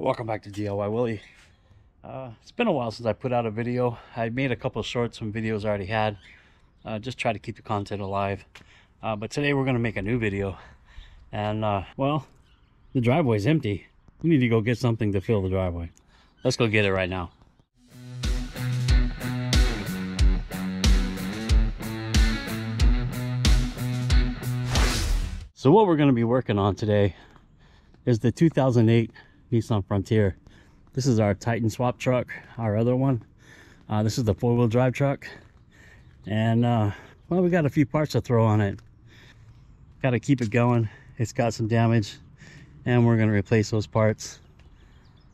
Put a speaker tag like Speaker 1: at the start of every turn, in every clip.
Speaker 1: Welcome back to DIY Willy. It's been a while since I put out a video. I made a couple of shorts from videos I already had. Just try to keep the content alive. But today we're going to make a new video. And, well, the driveway's empty. We need to go get something to fill the driveway. Let's go get it right now. So what we're going to be working on today is the 2008 Nissan Frontier. This is our Titan swap truck, our other one. This is the four-wheel drive truck. And, well, we got a few parts to throw on it. Got to keep it going. It's got some damage. And we're going to replace those parts.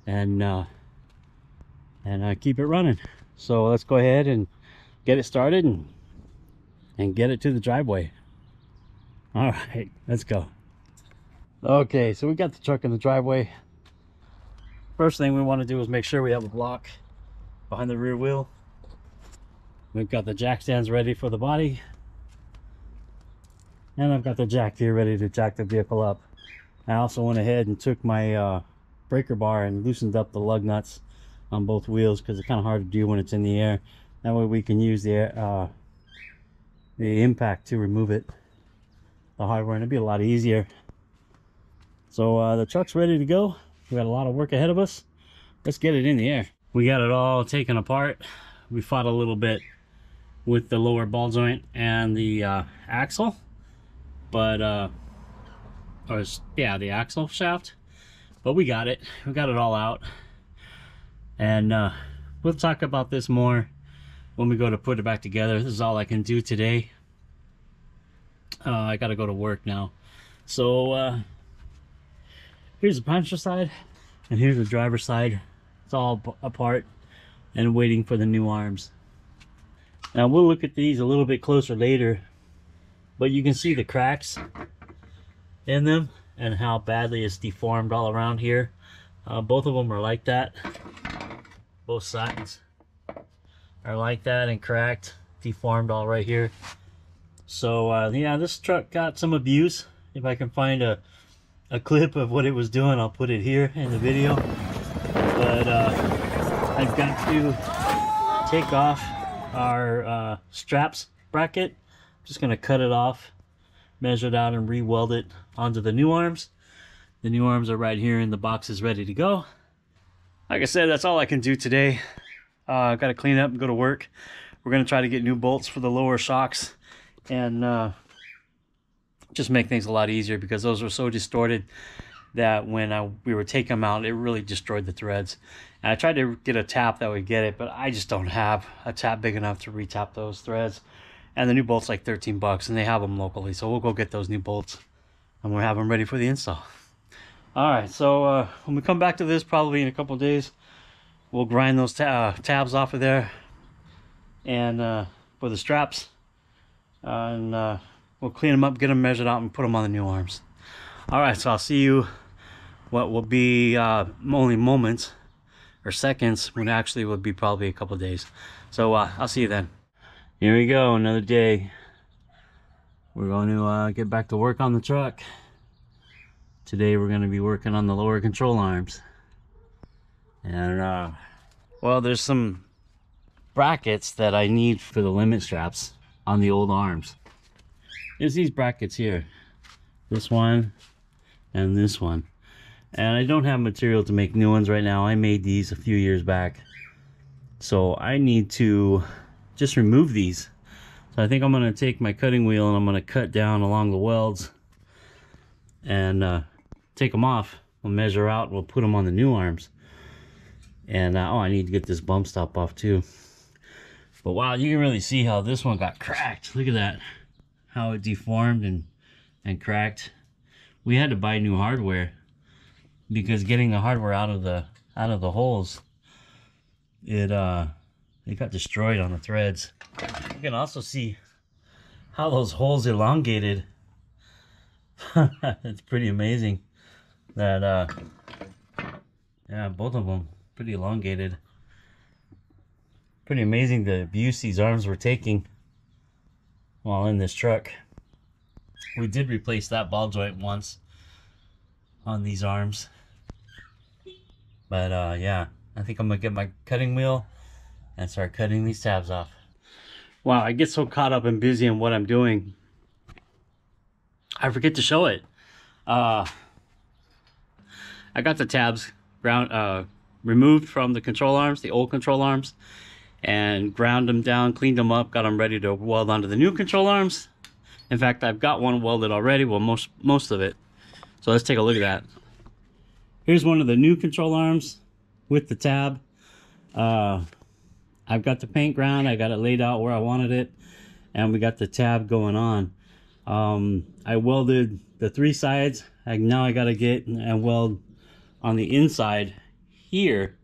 Speaker 1: And keep it running. So let's go ahead and get it started and get it to the driveway. All right, let's go. Okay, so we got the truck in the driveway. First thing we want to do is make sure we have a block behind the rear wheel. We've got the jack stands ready for the body. And I've got the jack here ready to jack the vehicle up. I also went ahead and took my breaker bar and loosened up the lug nuts on both wheels because it's kind of hard to do when it's in the air. That way we can use the impact to remove it, the hardware, and it'd be a lot easier. So the truck's ready to go. We got a lot of work ahead of us. Let's get it in the air. We got it all taken apart. We fought a little bit with the lower ball joint and the axle, but the axle shaft. But we got it. We got it all out, and we'll talk about this more when we go to put it back together. This is all I can do today. I got to go to work now. So here's the passenger side, and here's the driver's side. It's all apart and waiting for the new arms. Now we'll look at these a little bit closer later, but you can see the cracks in them and how badly it's deformed all around here. Both of them are like that. Both sides are like that and cracked, deformed all right here. So yeah, this truck got some abuse. If I can find a clip of what it was doing, I'll put it here in the video. But I've got to take off our straps bracket. I'm just going to cut it off, measure it out, and re-weld it onto the new arms. The new arms are right here, and the box is ready to go. Like I said, that's all I can do today. I've got to clean up and go to work. We're going to try to get new bolts for the lower shocks and just make things a lot easier, because those were so distorted that when we were taking them out, it really destroyed the threads. And I tried to get a tap that would get it, but I just don't have a tap big enough to re-tap those threads. And the new bolts like 13 bucks, and they have them locally, so we'll go get those new bolts and we'll have them ready for the install. All right, so when we come back to this, probably in a couple of days, we'll grind those tabs off of there and for the straps, and we'll clean them up, get them measured out, and put them on the new arms. All right, so I'll see you what will be only moments or seconds, when actually will be probably a couple of days. So I'll see you then. Here we go, another day. We're going to get back to work on the truck. Today we're going to be working on the lower control arms. And well, there's some brackets that I need for the limit straps on the old arms. There's these brackets here, this one and this one, and I don't have material to make new ones right now. I made these a few years back, so I need to just remove these. So I think I'm going to take my cutting wheel and I'm going to cut down along the welds and take them off. We'll measure out and we'll put them on the new arms. And oh, I need to get this bump stop off too. But wow, you can really see how this one got cracked. Look at that, how it deformed and cracked. We had to buy new hardware because getting the hardware out of the holes, it got destroyed on the threads. You can also see how those holes elongated. It's pretty amazing that yeah, both of them pretty elongated. Pretty amazing the abuse these arms were taking while in this truck. We did replace that ball joint once on these arms. But yeah, I think I'm gonna get my cutting wheel and start cutting these tabs off. Wow, I get so caught up and busy in what I'm doing, I forget to show it. I got the tabs removed from the control arms, the old control arms, and ground them down, cleaned them up, got them ready to weld onto the new control arms. In fact, I've got one welded already, well, most of it. So let's take a look at that. Here's one of the new control arms with the tab. I've got the paint ground, I got it laid out where I wanted it, and we got the tab going on. I welded the 3 sides. Now I gotta get and weld on the inside here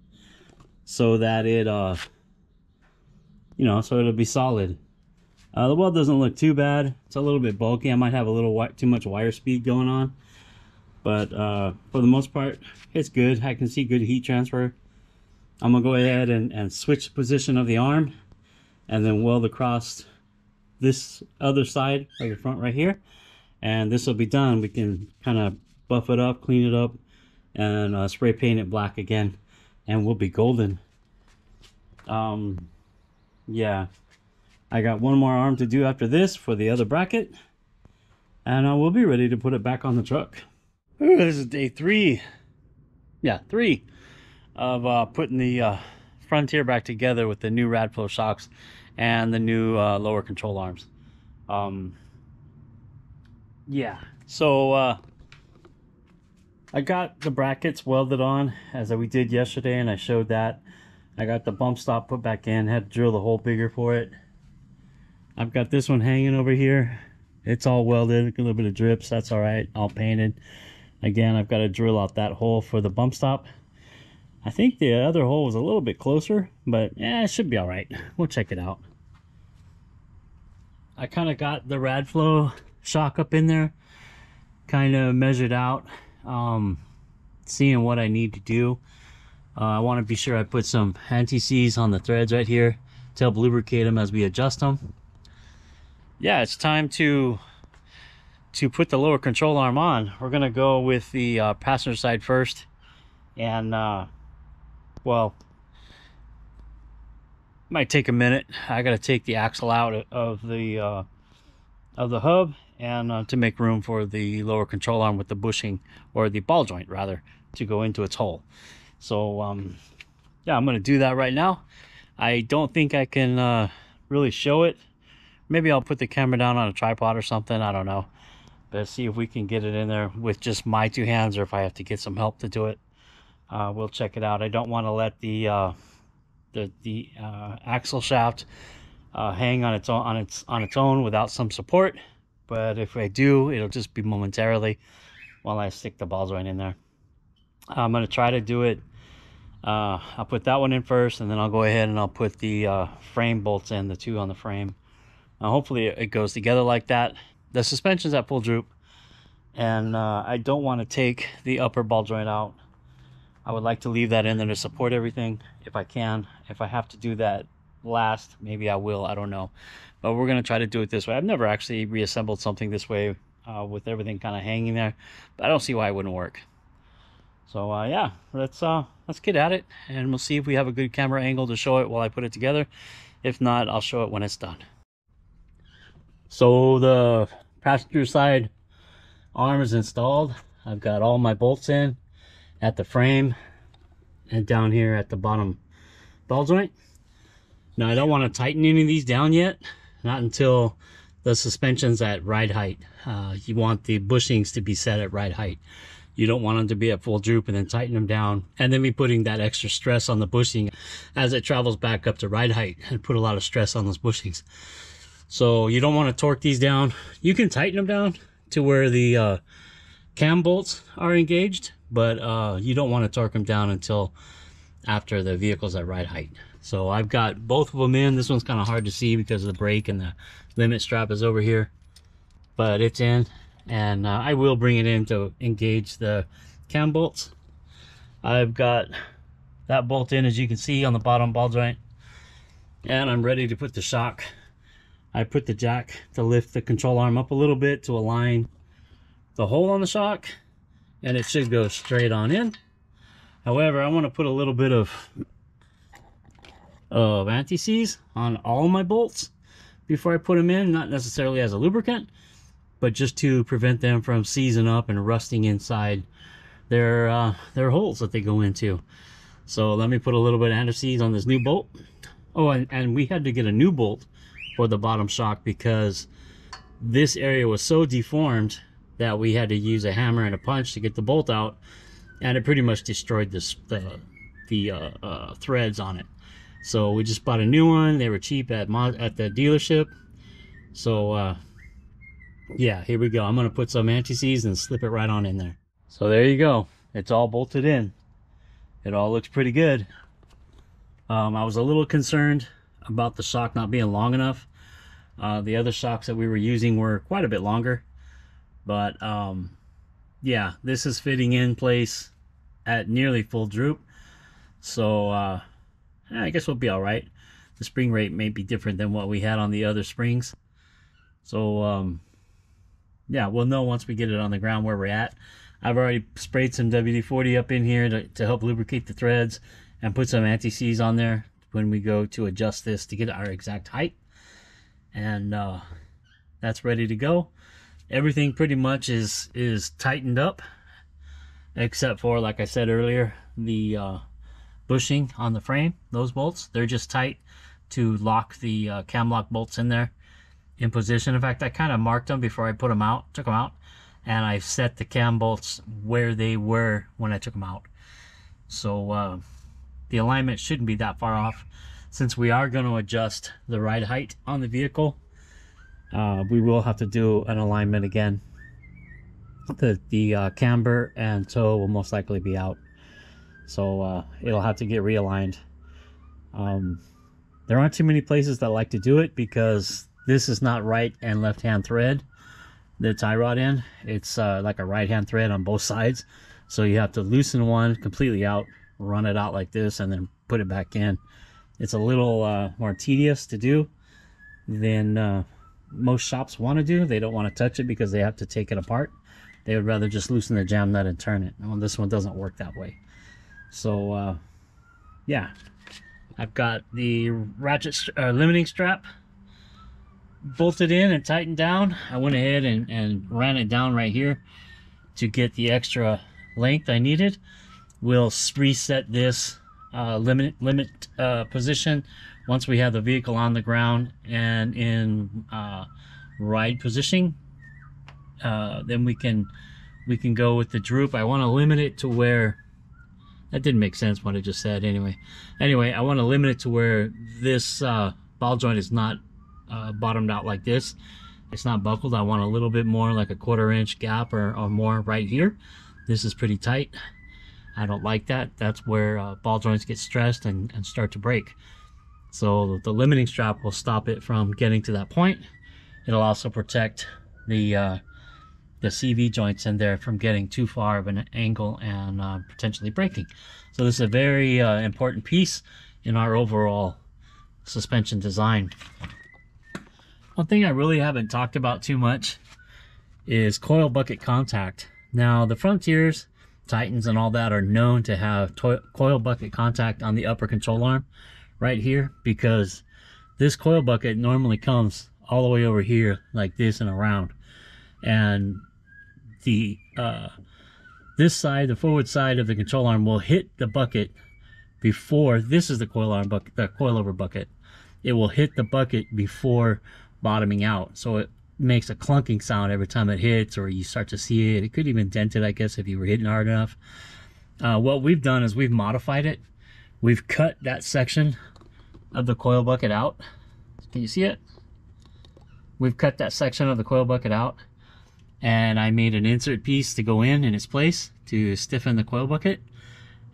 Speaker 1: so that it you know, so it'll be solid. The weld doesn't look too bad. It's a little bit bulky. I might have a little too much wire speed going on, but for the most part it's good. I can see good heat transfer. I'm gonna go ahead and switch the position of the arm and then weld across this other side of the front right here, and this will be done. We can kind of buff it up, clean it up, and spray paint it black again, and we'll be golden. Yeah, I got one more arm to do after this for the other bracket, and we'll be ready to put it back on the truck. Ooh, this is day 3. Yeah, 3 of putting the Frontier back together with the new Radflo shocks and the new lower control arms. Yeah, so I got the brackets welded on as we did yesterday, and I showed that. I got the bump stop put back in, had to drill the hole bigger for it. I've got this one hanging over here. It's all welded, a little bit of drips, that's all right, all painted. Again, I've got to drill out that hole for the bump stop. I think the other hole was a little bit closer, but yeah, it should be all right. We'll check it out. I kind of got the Radflo shock up in there, kind of measured out, seeing what I need to do. I want to be sure I put some anti-seize on the threads right here to help lubricate them as we adjust them. Yeah, it's time to put the lower control arm on. We're gonna go with the passenger side first, and well, might take a minute. I gotta take the axle out of the hub, and to make room for the lower control arm with the bushing, or the ball joint rather, to go into its hole. So yeah, I'm gonna do that right now. I don't think I can really show it. Maybe I'll put the camera down on a tripod or something, I don't know. But see if we can get it in there with just my 2 hands, or if I have to get some help to do it. We'll check it out. I don't want to let the axle shaft hang on its own without some support. But if I do, it'll just be momentarily while I stick the ball joint in there. I'm going to try to do it. I'll put that one in first, and then I'll go ahead and I'll put the frame bolts in, the 2 on the frame. Hopefully it goes together like that. The suspension's at full droop, and I don't want to take the upper ball joint out. I would like to leave that in there to support everything if I can. If I have to do that last, maybe I will, I don't know. But we're going to try to do it this way. I've never actually reassembled something this way with everything kind of hanging there, but I don't see why it wouldn't work. So yeah, let's get at it, and we'll see if we have a good camera angle to show it while I put it together. If not, I'll show it when it's done. So the passenger side arm is installed. I've got all my bolts in at the frame and down here at the bottom ball joint. Now I don't want to tighten any of these down yet, not until the suspension's at ride height. You want the bushings to be set at ride height. You don't want them to be at full droop and then tighten them down, and then be putting that extra stress on the bushing as it travels back up to ride height, and put a lot of stress on those bushings. So you don't want to torque these down. You can tighten them down to where the cam bolts are engaged, but you don't want to torque them down until after the vehicle's at ride height. So I've got both of them in. This one's kind of hard to see because of the brake, and the limit strap is over here, but it's in. And I will bring it in to engage the cam bolts. I've got that bolt in, as you can see, on the bottom ball joint, and I'm ready to put the shock. I put the jack to lift the control arm up a little bit to align the hole on the shock, and it should go straight on in. However, I want to put a little bit of anti-seize on all my bolts before I put them in, not necessarily as a lubricant, but just to prevent them from seizing up and rusting inside their holes that they go into. So let me put a little bit of anti-seize on this new bolt. Oh, and we had to get a new bolt for the bottom shock because this area was so deformed that we had to use a hammer and a punch to get the bolt out, and it pretty much destroyed the threads on it. So we just bought a new one. They were cheap at the dealership. So yeah, here we go. I'm gonna put some anti-seize and slip it right on in there. So there you go. It's all bolted in. It all looks pretty good. I was a little concerned about the shock not being long enough. The other shocks that we were using were quite a bit longer, but yeah, this is fitting in place at nearly full droop. So I guess we'll be all right. The spring rate may be different than what we had on the other springs. So yeah, we'll know once we get it on the ground where we're at. I've already sprayed some WD-40 up in here to help lubricate the threads, and put some anti-seize on there when we go to adjust this to get our exact height. And that's ready to go. Everything pretty much is tightened up, except for, like I said earlier, the bushing on the frame. Those bolts, they're just tight to lock the cam lock bolts in there in position. In fact, I kind of marked them before I took them out, and I set the cam bolts where they were when I took them out. So the alignment shouldn't be that far off. Since we are going to adjust the ride height on the vehicle, we will have to do an alignment again. The camber and toe will most likely be out, so it'll have to get realigned. There aren't too many places that like to do it because this is not right and left hand thread. The tie rod end, it's like a right hand thread on both sides, so you have to loosen one completely out, run it out like this, and then put it back in. It's a little more tedious to do than most shops want to do. They don't want to touch it because they have to take it apart. They would rather just loosen the jam nut and turn it. Well, this one doesn't work that way. So yeah, I've got the ratchet limiting strap bolted in and tightened down. I went ahead and ran it down right here to get the extra length I needed. We'll reset this limit position once we have the vehicle on the ground and in ride positioning. Then we can go with the droop. I want to limit it to where, that didn't make sense what I just said. Anyway, I want to limit it to where this ball joint is not bottomed out like this. It's not buckled. I want a little bit more, like a 1/4 inch gap or more right here. This is pretty tight. I don't like that. That's where ball joints get stressed and start to break. So the limiting strap will stop it from getting to that point. It'll also protect the CV joints in there from getting too far of an angle and potentially breaking. So this is a very important piece in our overall suspension design. One thing I really haven't talked about too much is coil bucket contact. Now the Frontiers, Titans and all that are known to have coil bucket contact on the upper control arm right here, because this coil bucket normally comes all the way over here like this and around, and the this side, the forward side of the control arm, will hit the bucket before, this is the coil arm bucket, the coilover bucket. It will hit the bucket before bottoming out, so it makes a clunking sound every time it hits, or you start to see it. It could even dent it, I guess, if you were hitting hard enough. What we've done is we've modified it. We've cut that section of the coil bucket out. Can you see it? We've cut that section of the coil bucket out, and I made an insert piece to go in its place to stiffen the coil bucket,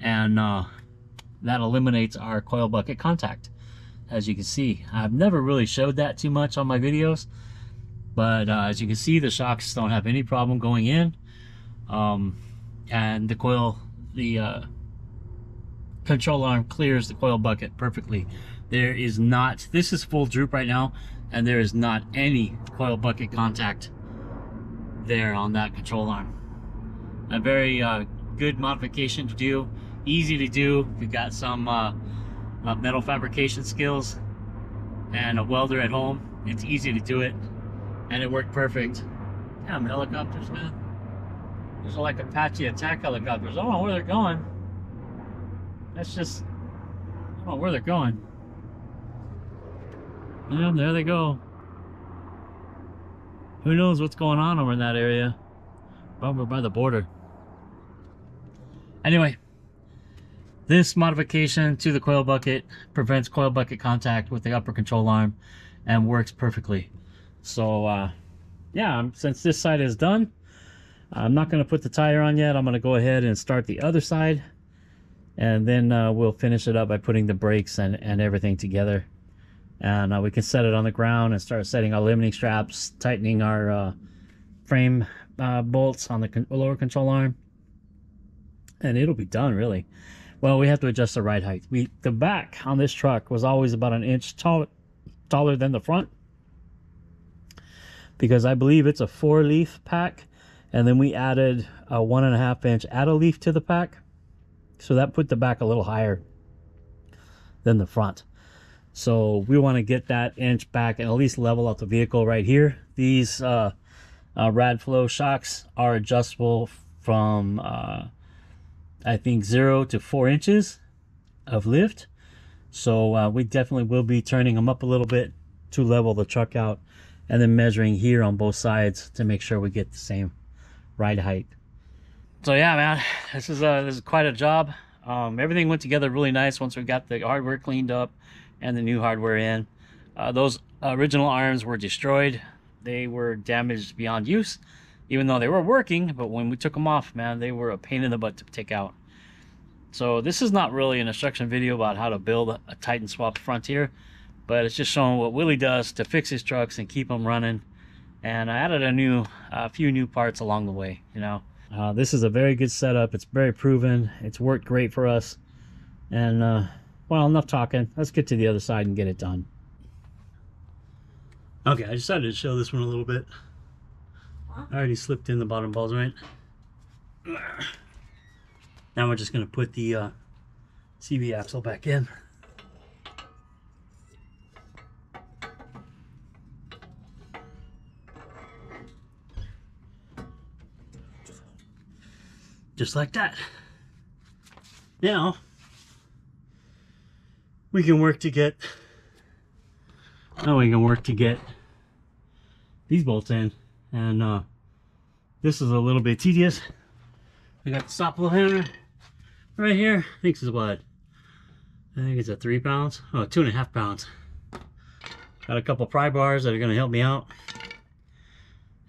Speaker 1: and that eliminates our coil bucket contact. As you can see, I've never really showed that too much on my videos, but as you can see, the shocks don't have any problem going in, and the control arm clears the coil bucket perfectly. There is not, this is full droop right now, and there is not any coil bucket contact there on that control arm. A very good modification to do Easy to do. We got some metal fabrication skills and a welder at home. It's easy to do it, and it worked perfect. Damn, helicopters, man. These are like Apache attack helicopters. I don't know where they're going. That's just, I don't know where they're going. Yeah, there they go. Who knows what's going on over in that area? Over by the border. Anyway, this modification to the coil bucket prevents coil bucket contact with the upper control arm and works perfectly. So yeah, since this side is done, I'm not going to put the tire on yet. I'm going to go ahead and start the other side, and then we'll finish it up by putting the brakes and everything together. And we can set it on the ground and start setting our limiting straps, tightening our frame bolts on the lower control arm, and it'll be done, really. Well, we have to adjust the ride height. The back on this truck was always about an inch taller than the front, because I believe it's a 4-leaf pack, and then we added a 1.5 inch add-a-leaf to the pack, so that put the back a little higher than the front. So we want to get that inch back and at least level out the vehicle right here. These Radflo shocks are adjustable from I think 0 to 4 inches of lift. So we definitely will be turning them up a little bit to level the truck out, and then measuring here on both sides to make sure we get the same ride height. So yeah, man, this is quite a job. Everything went together really nice once we got the hardware cleaned up and the new hardware in. Those original arms were destroyed. They were damaged beyond use, even though they were working. But when we took them off, man, they were a pain in the butt to take out. So this is not really an instruction video about how to build a Titan Swapped Frontier, but it's just showing what Willy does to fix his trucks and keep them running. And I added a few new parts along the way, you know. This is a very good setup. It's very proven. It's worked great for us. And well, enough talking. Let's get to the other side and get it done. Okay, I decided to show this one a little bit. I already slipped in the bottom balls, right? Now we're just going to put the CV axle back in. Just like that. Now we can work to get these bolts in, and this is a little bit tedious. We got the stop blow hammer right here. I think this is what? I think it's a 3 pounds. Oh, 2.5 pounds. Got a couple pry bars that are going to help me out,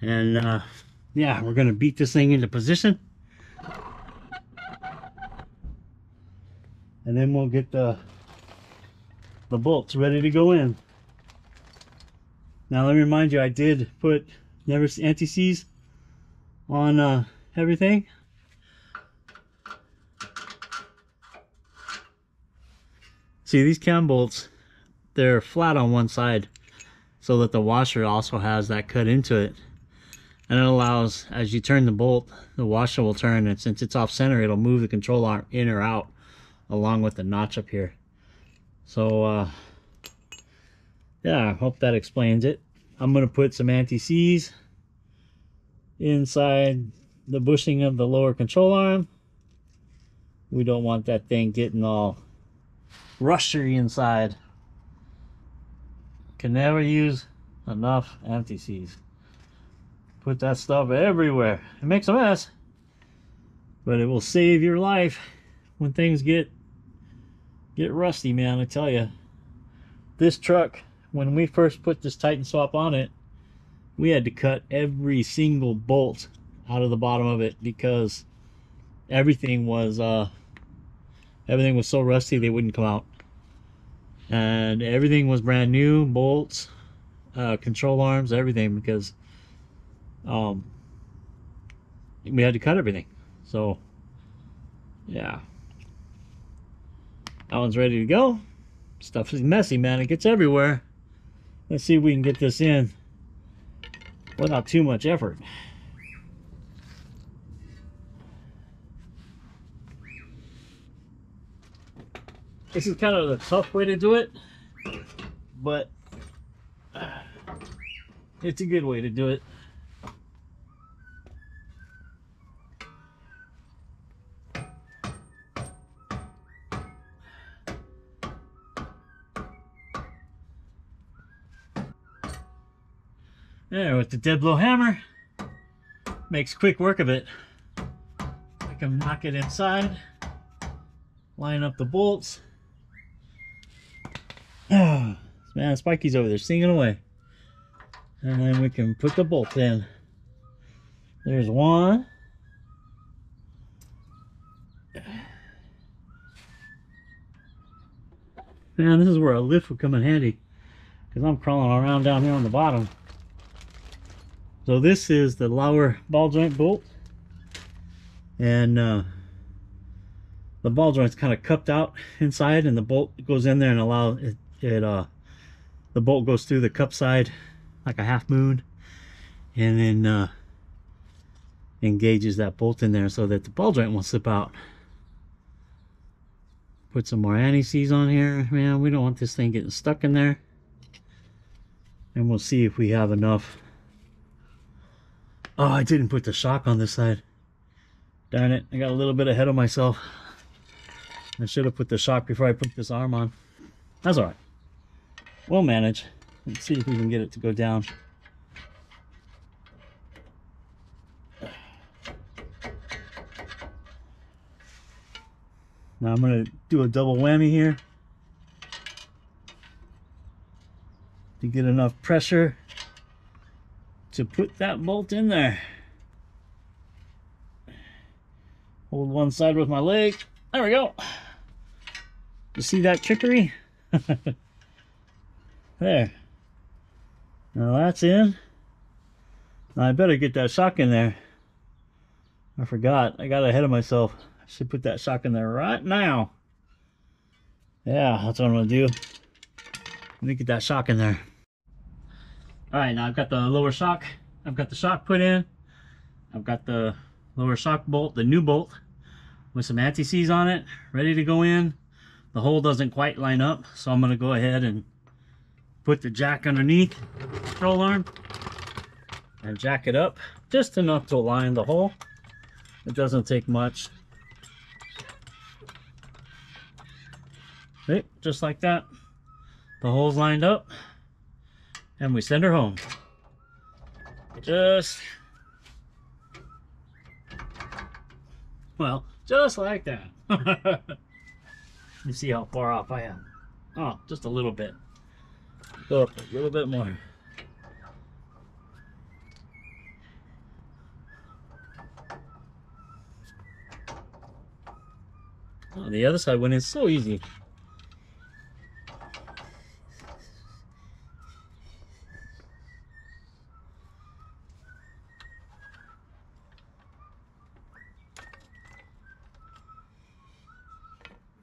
Speaker 1: and yeah, we're going to beat this thing into position, and then we'll get the bolts ready to go in. Now let me remind you, I did put anti-seize on everything. See, these cam bolts, they're flat on one side so that the washer also has that cut into it, and it allows, as you turn the bolt, the washer will turn, and since it's off center, it'll move the control arm in or out along with the notch up here. So yeah, I hope that explains it. I'm going to put some anti-seize inside the bushing of the lower control arm. We don't want that thing getting all rusty inside. Can never use enough anti-seize. Put that stuff everywhere. It makes a mess, but it will save your life when things get rusty, man. I tell you, this truck, when we first put this Titan Swap on it, we had to cut every single bolt out of the bottom of it because everything was so rusty they wouldn't come out, and everything was brand new, bolts, control arms, everything, because we had to cut everything. So yeah, that one's ready to go. Stuff is messy, man. It gets everywhere. Let's see if we can get this in without too much effort. This is kind of the tough way to do it, but it's a good way to do it. There, with the dead blow hammer, makes quick work of it. I can knock it inside, line up the bolts. Oh, man, Spikey's over there singing away. And then we can put the bolts in. There's one. Man, this is where a lift would come in handy, because I'm crawling around down here on the bottom. So this is the lower ball joint bolt, and the ball joint's kind of cupped out inside, and the bolt goes in there and allows it. The bolt goes through the cup side like a half moon, and then engages that bolt in there so that the ball joint won't slip out. Put some more anti-seize on here. Man, we don't want this thing getting stuck in there. And we'll see if we have enough. Oh, I didn't put the shock on this side. Darn it, I got a little bit ahead of myself. I should have put the shock before I put this arm on. That's alright. We'll manage. Let's see if we can get it to go down. Now I'm going to do a double whammy here to get enough pressure to put that bolt in there. Hold one side with my leg. There we go. You see that trickery? There. Now that's in. Now I better get that shock in there. I forgot. I got ahead of myself. I should put that shock in there right now. Yeah, that's what I'm going to do. Let me get that shock in there. Alright, now I've got the lower shock. I've got the shock put in. I've got the lower shock bolt, the new bolt, with some anti-seize on it, ready to go in. The hole doesn't quite line up, so I'm going to go ahead and put the jack underneath the control arm and jack it up just enough to align the hole. It doesn't take much. Okay, just like that. The hole's lined up. And we send her home. Just like that. Let me see how far off I am. Oh, just a little bit. Go up a little bit more. Oh, the other side went in so easy.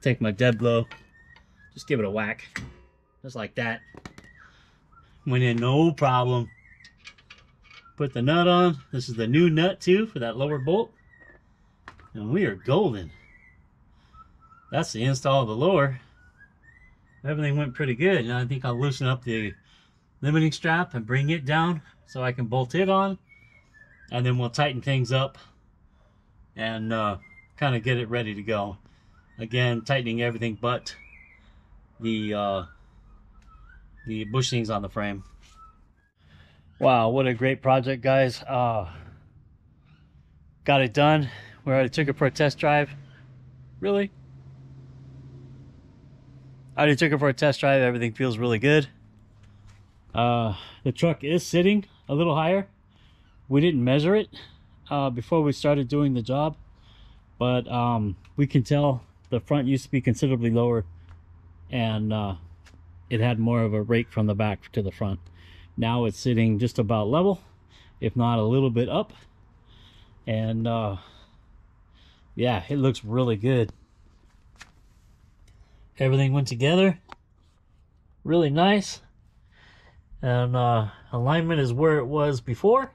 Speaker 1: Take my dead blow, just give it a whack, just like that. Went in no problem. Put the nut on. This is the new nut too for that lower bolt, and we are golden. That's the install of the lower. Everything went pretty good. And I think I'll loosen up the limiting strap and bring it down so I can bolt it on, and then we'll tighten things up and kind of get it ready to go. Again, tightening everything but the bushings on the frame. Wow, what a great project, guys. Got it done. We already took it for a test drive. Really? I already took it for a test drive. Everything feels really good. The truck is sitting a little higher. We didn't measure it before we started doing the job, but we can tell the front used to be considerably lower, and it had more of a rake from the back to the front. Now it's sitting just about level, if not a little bit up, and yeah, it looks really good. Everything went together really nice, and alignment is where it was before,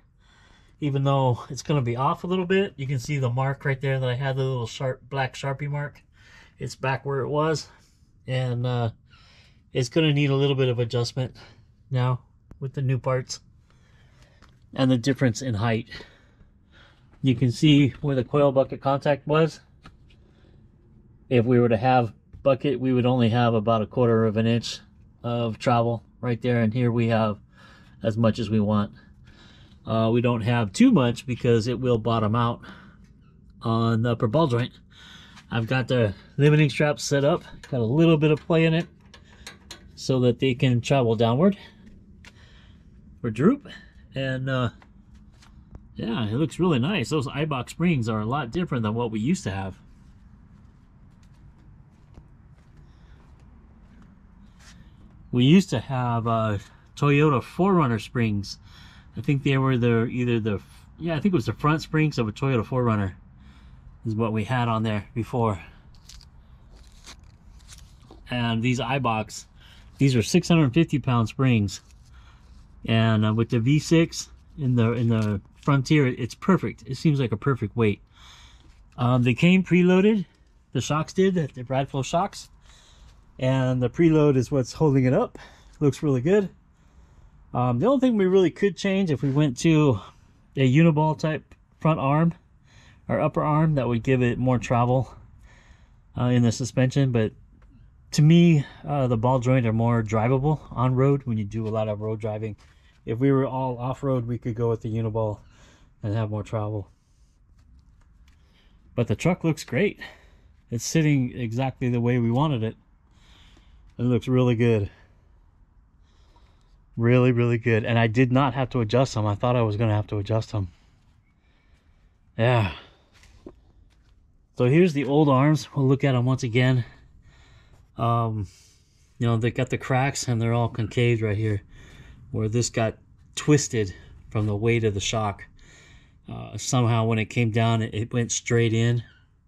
Speaker 1: even though it's going to be off a little bit. You can see the mark right there that I had, the little sharp black Sharpie mark. It's back where it was, and it's going to need a little bit of adjustment now with the new parts and the difference in height. You can see where the coil bucket contact was. If we were to have bucket, we would only have about 1/4 of an inch of travel right there, and here we have as much as we want. We don't have too much because it will bottom out on the upper ball joint. I've got the limiting straps set up, got a little bit of play in it so that they can travel downward for droop, and yeah, it looks really nice. Those eyebox springs are a lot different than what we used to have. We used to have Toyota 4Runner springs. I think they were I think it was the front springs of a Toyota 4Runner is what we had on there before. And these eyebox, these are 650-pound springs, and with the V6 in the Frontier, it's perfect. It seems like a perfect weight. They came preloaded. The shocks did, the Radflo shocks, and the preload is what's holding it up. Looks really good. The only thing we really could change if we went to a uniball type front arm or upper arm, that would give it more travel in the suspension. But to me, the ball joint are more drivable on road when you do a lot of road driving. If we were all off-road, we could go with the uniball and have more travel. But the truck looks great. It's sitting exactly the way we wanted it. It looks really good. Really, really good. And I did not have to adjust them. I thought I was going to have to adjust them. Yeah. So here's the old arms. We'll look at them once again. You know, they got the cracks and they're all concaved right here, where this got twisted from the weight of the shock. Somehow when it came down, it went straight in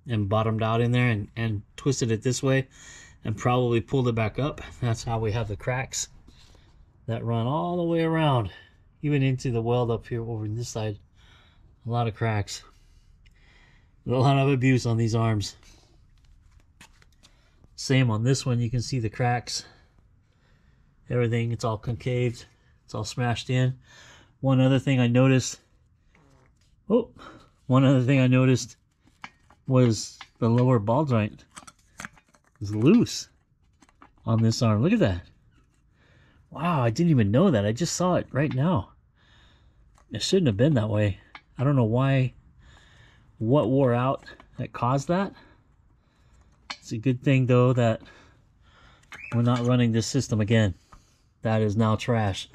Speaker 1: and bottomed out in there and twisted it this way and probably pulled it back up. That's how we have the cracks that run all the way around, even into the weld up here over this side. A lot of cracks. A lot of abuse on these arms. Same on this one. You can see the cracks. Everything, it's all concaved. It's all smashed in. One other thing I noticed was the lower ball joint is loose on this arm. Look at that. Wow, I didn't even know that. I just saw it right now. It shouldn't have been that way. I don't know why, what wore out that caused that. It's a good thing though that we're not running this system again. That is now trash.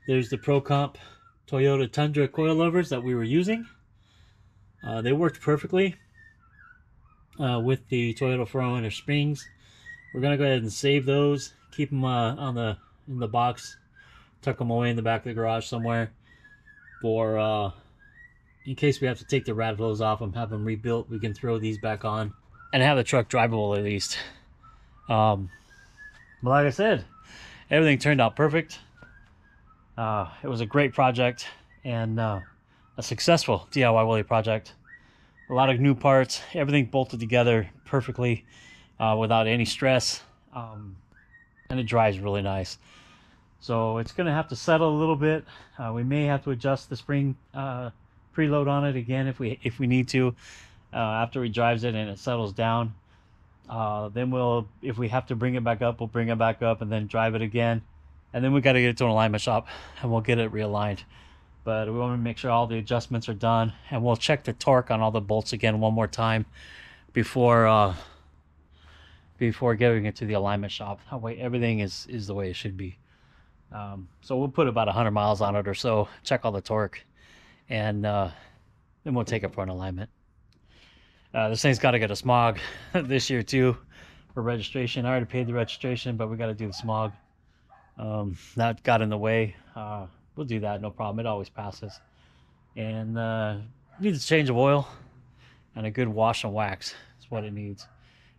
Speaker 1: There's the Pro Comp Toyota Tundra coil levers that we were using. They worked perfectly with the Toyota 4Runner springs. We're gonna go ahead and save those, keep them in the box, tuck them away in the back of the garage somewhere for in case we have to take the Radflos off them, have them rebuilt. We can throw these back on and have the truck drivable at least. But like I said, everything turned out perfect. It was a great project and a successful DIY Willy project. A lot of new parts, everything bolted together perfectly without any stress, and it drives really nice. So it's going to have to settle a little bit. We may have to adjust the spring preload on it again if we need to after he drives it and it settles down. Then if we have to bring it back up, we'll bring it back up and then drive it again. And then we got to get it to an alignment shop and we'll get it realigned. But we want to make sure all the adjustments are done, and we'll check the torque on all the bolts again one more time before giving it to the alignment shop. That way everything is the way it should be. So we'll put about 100 miles on it or so, check all the torque, and then we'll take it for an alignment. This thing's got to get a smog this year too for registration. I already paid the registration, but we got to do the smog. That got in the way. We'll do that, no problem. It always passes. And needs a change of oil and a good wash and wax. That's what it needs.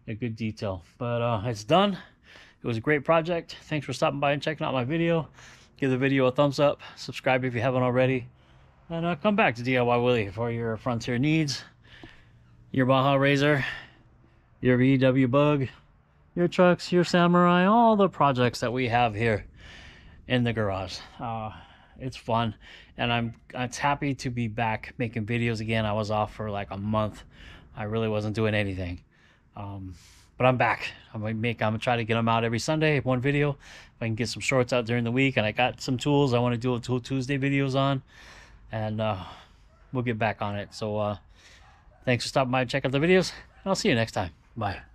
Speaker 1: A good detail. But it's done. It was a great project. Thanks for stopping by and checking out my video. Give the video a thumbs up. Subscribe if you haven't already. And come back to DIY Willy for your Frontier needs. Your Baja Razor. Your VW Bug. your trucks, your Samurai, all the projects that we have here in the garage. It's fun, and I'm happy to be back making videos again. I was off for like a month. I really wasn't doing anything, but I'm back. I'm gonna try to get them out every Sunday, one video. If I can get some shorts out during the week, and I got some tools I want to do a Tool Tuesday videos on, and we'll get back on it. So thanks for stopping by and check out the videos, and I'll see you next time. Bye.